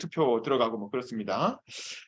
투표 들어가고 뭐 그렇습니다.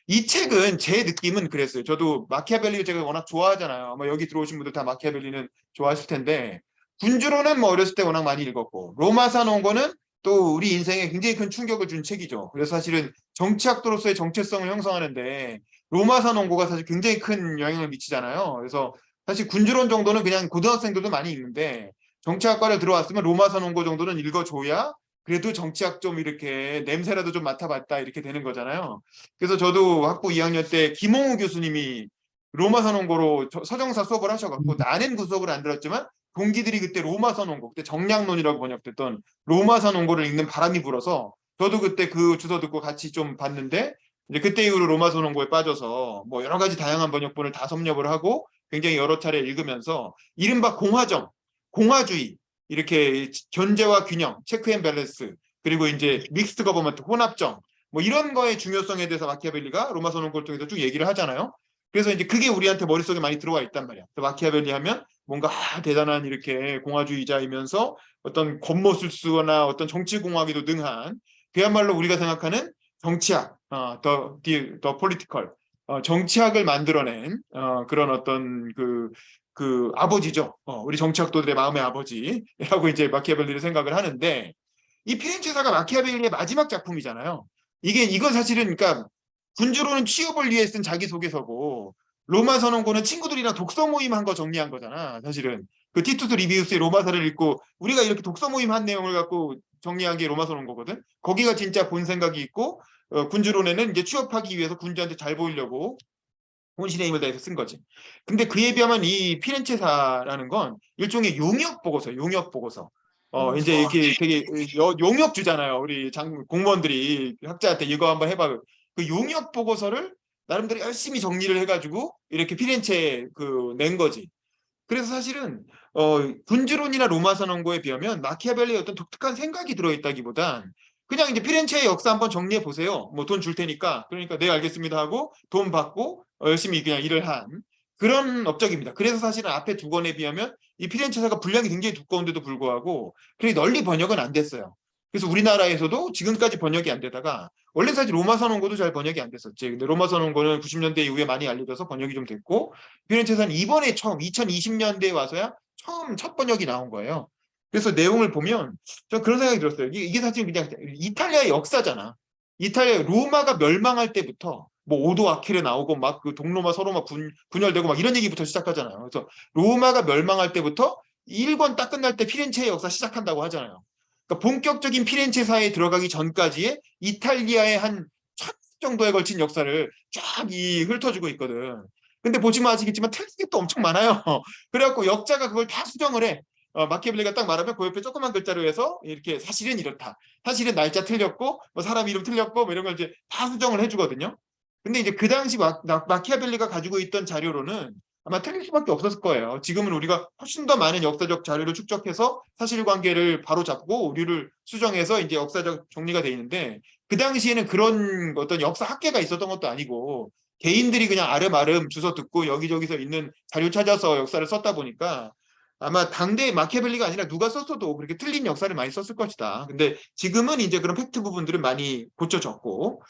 이 책은 제 느낌은 그랬어요. 저도 마키아벨리 제가 워낙 좋아하잖아요. 아마 여기 들어오신 분들 다 마키아벨리는 좋아하실 텐데 군주론은 뭐 어렸을 때 워낙 많이 읽었고 로마사 논거는 또 우리 인생에 굉장히 큰 충격을 준 책이죠. 그래서 사실은 정치학도로서의 정체성을 형성하는데 로마사 논거가 사실 굉장히 큰 영향을 미치잖아요. 그래서 사실 군주론 정도는 그냥 고등학생들도 많이 읽는데 정치학과를 들어왔으면 로마사 논거 정도는 읽어줘야 그래도 정치학 좀 이렇게 냄새라도 좀 맡아봤다 이렇게 되는 거잖아요. 그래서 저도 학부 2학년 때 김홍우 교수님이 로마 선언고로 서정사 수업을 하셔갖고 나는 그 수업을 안 들었지만 동기들이 그때 로마 선언고 그때 정량론이라고 번역됐던 로마 선언고를 읽는 바람이 불어서 저도 그때 그 주소 듣고 같이 좀 봤는데 이제 그때 이후로 로마 선언고에 빠져서 뭐 여러 가지 다양한 번역본을 다 섭렵을 하고 굉장히 여러 차례 읽으면서 이른바 공화정, 공화주의 이렇게 견제와 균형, 체크 앤 밸런스 그리고 이제 믹스드 거버먼트, 혼합정 뭐 이런 거의 중요성에 대해서 마키아벨리가 로마 선언고를 통해서 쭉 얘기를 하잖아요. 그래서 이제 그게 우리한테 머릿속에 많이 들어와 있단 말이야. 마키아벨리 하면 뭔가 대단한 이렇게 공화주의자이면서 어떤 겉모술수나 어떤 정치공학에도 능한 그야말로 우리가 생각하는 정치학, 더 폴리티컬, 정치학을 만들어낸 그런 어떤 그 아버지죠. 우리 정치학도들의 마음의 아버지라고 이제 마키아벨리를 생각을 하는데 이 피렌체사가 마키아벨리의 마지막 작품이잖아요. 이건 사실은 그러니까 군주로는 취업을 위해 쓴 자기소개서고 로마 선언고는 친구들이랑 독서 모임 한 거 정리한 거잖아. 사실은 그 티투스 리비우스의 로마사를 읽고 우리가 이렇게 독서 모임 한 내용을 갖고 정리한 게 로마 선언고거든. 거기가 진짜 본 생각이 있고 군주론에는 이제 취업하기 위해서 군주한테 잘 보이려고 혼신의 힘을 다해서 쓴 거지. 근데 그에 비하면 이 피렌체사라는 건 일종의 용역 보고서, 용역 보고서. 이제 이렇게 되게 용역 주잖아요. 우리 공무원들이 학자한테 이거 한번 해봐. 그 용역 보고서를 나름대로 열심히 정리를 해가지고 이렇게 피렌체에 낸 거지. 그래서 사실은 군주론이나 로마 선언고에 비하면 마키아벨리의 어떤 독특한 생각이 들어있다기보단 그냥 이제 피렌체의 역사 한번 정리해 보세요. 뭐 돈 줄 테니까 그러니까 네 알겠습니다 하고 돈 받고 열심히 그냥 일을 한 그런 업적입니다. 그래서 사실은 앞에 두 권에 비하면 이 피렌체사가 분량이 굉장히 두꺼운데도 불구하고 그렇게 널리 번역은 안 됐어요. 그래서 우리나라에서도 지금까지 번역이 안 되다가 원래 사실 로마 선언고도 잘 번역이 안 됐었지. 근데 로마 선언고는 90년대 이후에 많이 알려져서 번역이 좀 됐고 피렌체사는 이번에 처음 2020년대에 와서야 처음 첫 번역이 나온 거예요. 그래서 내용을 보면 저 그런 생각이 들었어요. 이게 사실 그냥 이탈리아의 역사잖아. 이탈리아 로마가 멸망할 때부터 뭐 오도 아킬레 나오고 막 그 동로마 서로마 분열되고 막 이런 얘기부터 시작하잖아요. 그래서 로마가 멸망할 때부터 1권 딱 끝날 때 피렌체의 역사 시작한다고 하잖아요. 그러니까 본격적인 피렌체사에 들어가기 전까지의 이탈리아의 한 1000년 정도에 걸친 역사를 쫙 훑어주고 있거든. 근데 보시면 아시겠지만 틀린 게 또 엄청 많아요. 그래갖고 역자가 그걸 다 수정을 해. 마키아벨리가 딱 말하면 그 옆에 조그만 글자로 해서 이렇게 사실은 이렇다. 사실은 날짜 틀렸고 뭐 사람 이름 틀렸고 뭐 이런 걸 이제 다 수정을 해주거든요. 근데 이제 그 당시 마키아벨리가 가지고 있던 자료로는 아마 틀릴 수밖에 없었을 거예요. 지금은 우리가 훨씬 더 많은 역사적 자료를 축적해서 사실관계를 바로 잡고 오류를 수정해서 이제 역사적 정리가 돼 있는데 그 당시에는 그런 어떤 역사 학계가 있었던 것도 아니고 개인들이 그냥 아름아름 주워 듣고 여기저기서 있는 자료 찾아서 역사를 썼다 보니까 아마 당대의 마키아벨리가 아니라 누가 썼어도 그렇게 틀린 역사를 많이 썼을 것이다. 근데 지금은 이제 그런 팩트 부분들은 많이 고쳐졌고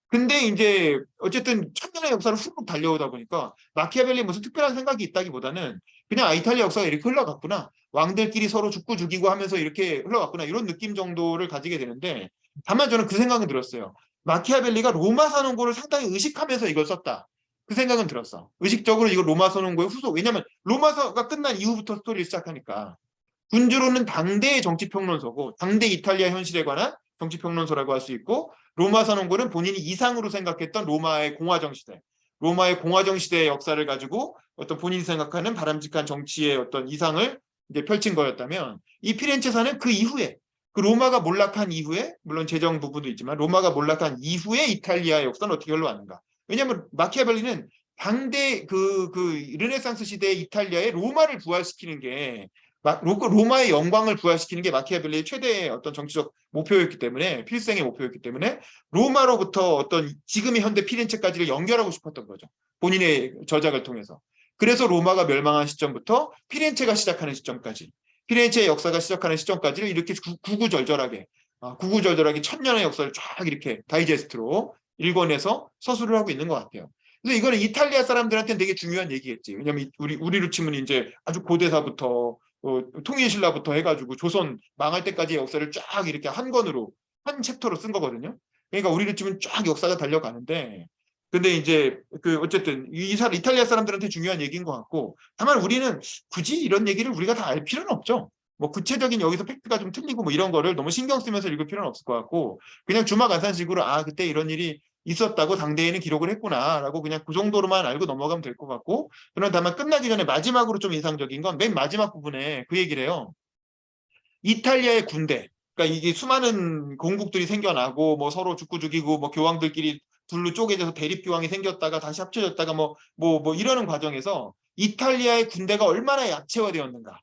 근데 이제 어쨌든 천년의 역사를 훅 달려오다 보니까 마키아벨리 무슨 특별한 생각이 있다기보다는 그냥 이탈리아 역사가 이렇게 흘러갔구나. 왕들끼리 서로 죽고 죽이고 하면서 이렇게 흘러갔구나. 이런 느낌 정도를 가지게 되는데 다만 저는 그 생각은 들었어요. 마키아벨리가 로마 선언고를 상당히 의식하면서 이걸 썼다. 그 생각은 들었어. 의식적으로 이거 로마 선언고의 후속. 왜냐하면 로마서가 끝난 이후부터 스토리를 시작하니까. 군주로는 당대의 정치평론서고 당대 이탈리아 현실에 관한 정치평론서라고 할 수 있고 로마 선언고는 본인이 이상으로 생각했던 로마의 공화정 시대, 로마의 공화정 시대의 역사를 가지고 어떤 본인이 생각하는 바람직한 정치의 어떤 이상을 이제 펼친 거였다면 이 피렌체사는 그 이후에 그 로마가 몰락한 이후에 물론 재정 부분도 있지만 로마가 몰락한 이후에 이탈리아의 역사는 어떻게 흘러왔는가? 왜냐하면 마키아벨리는 당대 그 르네상스 시대의 이탈리아의 로마를 부활시키는 게 로마의 영광을 부활시키는 게 마키아벨리의 최대의 어떤 정치적 목표였기 때문에 필생의 목표였기 때문에 로마로부터 어떤 지금의 현대 피렌체까지를 연결하고 싶었던 거죠. 본인의 저작을 통해서. 그래서 로마가 멸망한 시점부터 피렌체가 시작하는 시점까지 피렌체의 역사가 시작하는 시점까지를 이렇게 구구절절하게 구구절절하게 1000년의 역사를 쫙 이렇게 다이제스트로 읽어내서 서술을 하고 있는 것 같아요. 그래서 이거는 이탈리아 사람들한테는 되게 중요한 얘기겠지. 왜냐면 우리로 치면 이제 아주 고대사부터 통일신라부터 해가지고 조선 망할 때까지의 역사를 쫙 이렇게 한 권으로 한 챕터로 쓴 거거든요. 그러니까 우리로 치면 쫙 역사가 달려가는데, 근데 이제 그 어쨌든 이탈리아 사람들한테 중요한 얘기인 것 같고, 다만 우리는 굳이 이런 얘기를 우리가 다 알 필요는 없죠. 뭐 구체적인 여기서 팩트가 좀 틀리고 뭐 이런 거를 너무 신경 쓰면서 읽을 필요는 없을 것 같고, 그냥 주마간산식으로 그때 이런 일이 있었다고 당대에는 기록을 했구나라고 그냥 그 정도로만 알고 넘어가면 될 것 같고, 그런 다만 끝나기 전에 마지막으로 좀 인상적인 건 맨 마지막 부분에 그 얘기를 해요. 이탈리아의 군대, 그러니까 이게 수많은 공국들이 생겨나고 뭐 서로 죽고 죽이고 뭐 교황들끼리 둘로 쪼개져서 대립교황이 생겼다가 다시 합쳐졌다가 뭐 이러는 과정에서 이탈리아의 군대가 얼마나 약체화되었는가.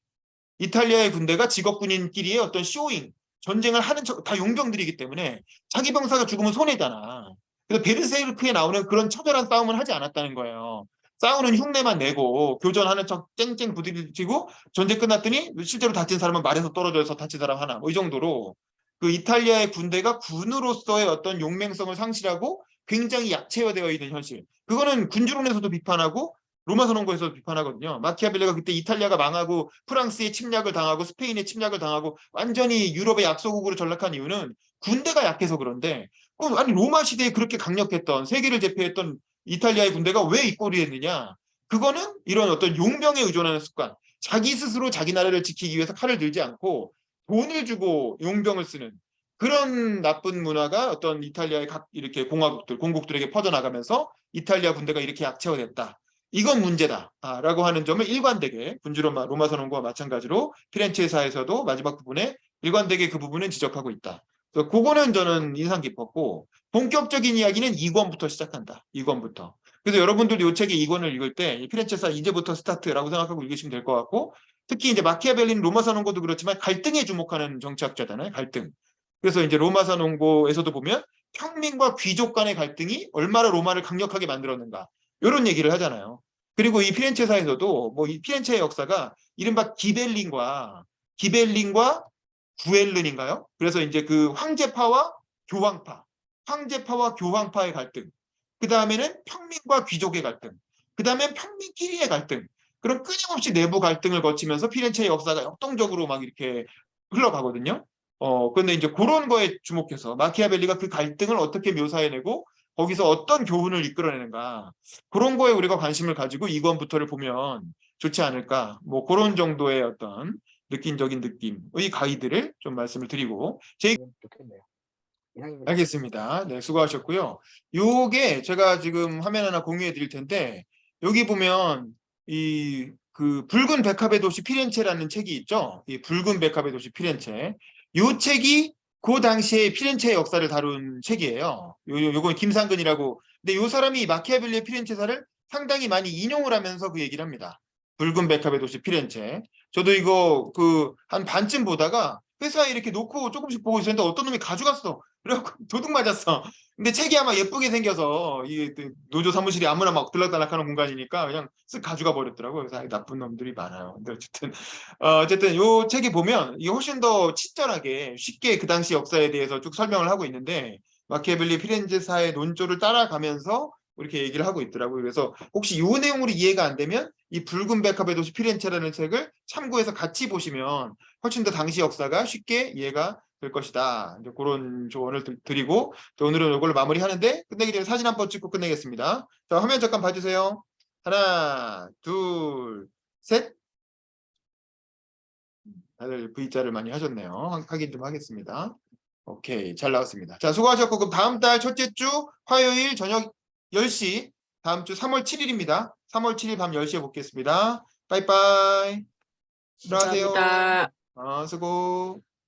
이탈리아의 군대가 직업군인끼리의 어떤 쇼잉, 전쟁을 하는 다 용병들이기 때문에 자기 병사가 죽으면 손해잖아. 그래서 베르세르크에 나오는 그런 처절한 싸움을 하지 않았다는 거예요. 싸우는 흉내만 내고 교전하는 척 쨍쨍 부딪히고 전쟁 끝났더니 실제로 다친 사람은 말에서 떨어져서 다친 사람 하나 뭐 이 정도로 그 이탈리아의 군대가 군으로서의 어떤 용맹성을 상실하고 굉장히 약체화되어 있는 현실. 그거는 군주론에서도 비판하고 로마 선언고에서 비판하거든요. 마키아벨리가 그때 이탈리아가 망하고 프랑스의 침략을 당하고 스페인의 침략을 당하고 완전히 유럽의 약소국으로 전락한 이유는 군대가 약해서 그런데, 아니 로마 시대에 그렇게 강력했던 세계를 제패했던 이탈리아의 군대가 왜 이 꼴이 됐느냐? 그거는 이런 어떤 용병에 의존하는 습관, 자기 스스로 자기 나라를 지키기 위해서 칼을 들지 않고 돈을 주고 용병을 쓰는 그런 나쁜 문화가 어떤 이탈리아의 각 이렇게 공국들에게 퍼져나가면서 이탈리아 군대가 이렇게 약체화됐다. 이건 문제다라고 하는 점을 일관되게 로마 선언과 마찬가지로 피렌체사에서도 마지막 부분에 일관되게 그 부분은 지적하고 있다. 그래서 그거는 저는 인상 깊었고, 본격적인 이야기는 2권부터 시작한다. 2권부터. 그래서 여러분들도 이 책의 2권을 읽을 때 피렌체사 이제부터 스타트라고 생각하고 읽으시면 될 것 같고, 특히 이제 마키아벨리는 로마 선언고도 그렇지만 갈등에 주목하는 정치학자잖아요. 갈등. 그래서 이제 로마 선언고에서도 보면 평민과 귀족 간의 갈등이 얼마나 로마를 강력하게 만들었는가. 이런 얘기를 하잖아요. 그리고 이 피렌체사에서도 뭐 이 피렌체의 역사가 이른바 기벨린과 구엘른인가요? 그래서 이제 그 황제파와 교황파의 갈등. 그 다음에는 평민과 귀족의 갈등. 그 다음에 평민끼리의 갈등. 그런 끊임없이 내부 갈등을 거치면서 피렌체의 역사가 역동적으로 막 이렇게 흘러가거든요. 근데 이제 그런 거에 주목해서 마키아벨리가 그 갈등을 어떻게 묘사해내고 거기서 어떤 교훈을 이끌어내는가, 그런 거에 우리가 관심을 가지고 2권부터를 보면 좋지 않을까, 뭐 그런 정도의 어떤 느낌적인 느낌의 가이드를 좀 말씀을 드리고 좋겠네요. 이상입니다. 알겠습니다. 네, 수고하셨고요. 요게 제가 지금 화면 하나 공유해 드릴 텐데, 여기 보면 이 그 붉은 백합의 도시 피렌체라는 책이 있죠. 이 붉은 백합의 도시 피렌체. 요 책이 그 당시에 피렌체의 역사를 다룬 책이에요. 요건 김상근이라고. 근데 요 사람이 마키아벨리의 피렌체사를 상당히 많이 인용을 하면서 그 얘기를 합니다. 붉은 백합의 도시 피렌체. 저도 이거 그 한 반쯤 보다가 회사에 이렇게 놓고 조금씩 보고 있었는데 어떤 놈이 가져갔어. 그래갖고 도둑 맞았어. 근데 책이 아마 예쁘게 생겨서 이 노조 사무실이 아무나 막 들락달락하는 공간이니까 그냥 쓱 가져가 버렸더라고요. 그래서 나쁜 놈들이 많아요. 근데 어쨌든 요 책이 보면 이게 훨씬 더 친절하게 쉽게 그 당시 역사에 대해서 쭉 설명을 하고 있는데, 마키아벨리 피렌체사의 논조를 따라가면서 이렇게 얘기를 하고 있더라고요. 그래서 혹시 이 내용으로 이해가 안 되면 이 붉은 백합의 도시 피렌체라는 책을 참고해서 같이 보시면 훨씬 더 당시 역사가 쉽게 이해가 될 것이다. 이제 그런 조언을 드리고, 오늘은 이걸로 마무리하는데, 끝내기 전에 사진 한번 찍고 끝내겠습니다. 자, 화면 잠깐 봐주세요. 하나, 둘, 셋. 다들 V자를 많이 하셨네요. 확인 좀 하겠습니다. 오케이, 잘 나왔습니다. 자, 수고하셨고, 그럼 다음 달 첫째 주 화요일 저녁 10시, 다음 주 3월 7일입니다. 3월 7일 밤 10시에 뵙겠습니다. 빠이빠이. 들어가세요. 감사합니다. 수고.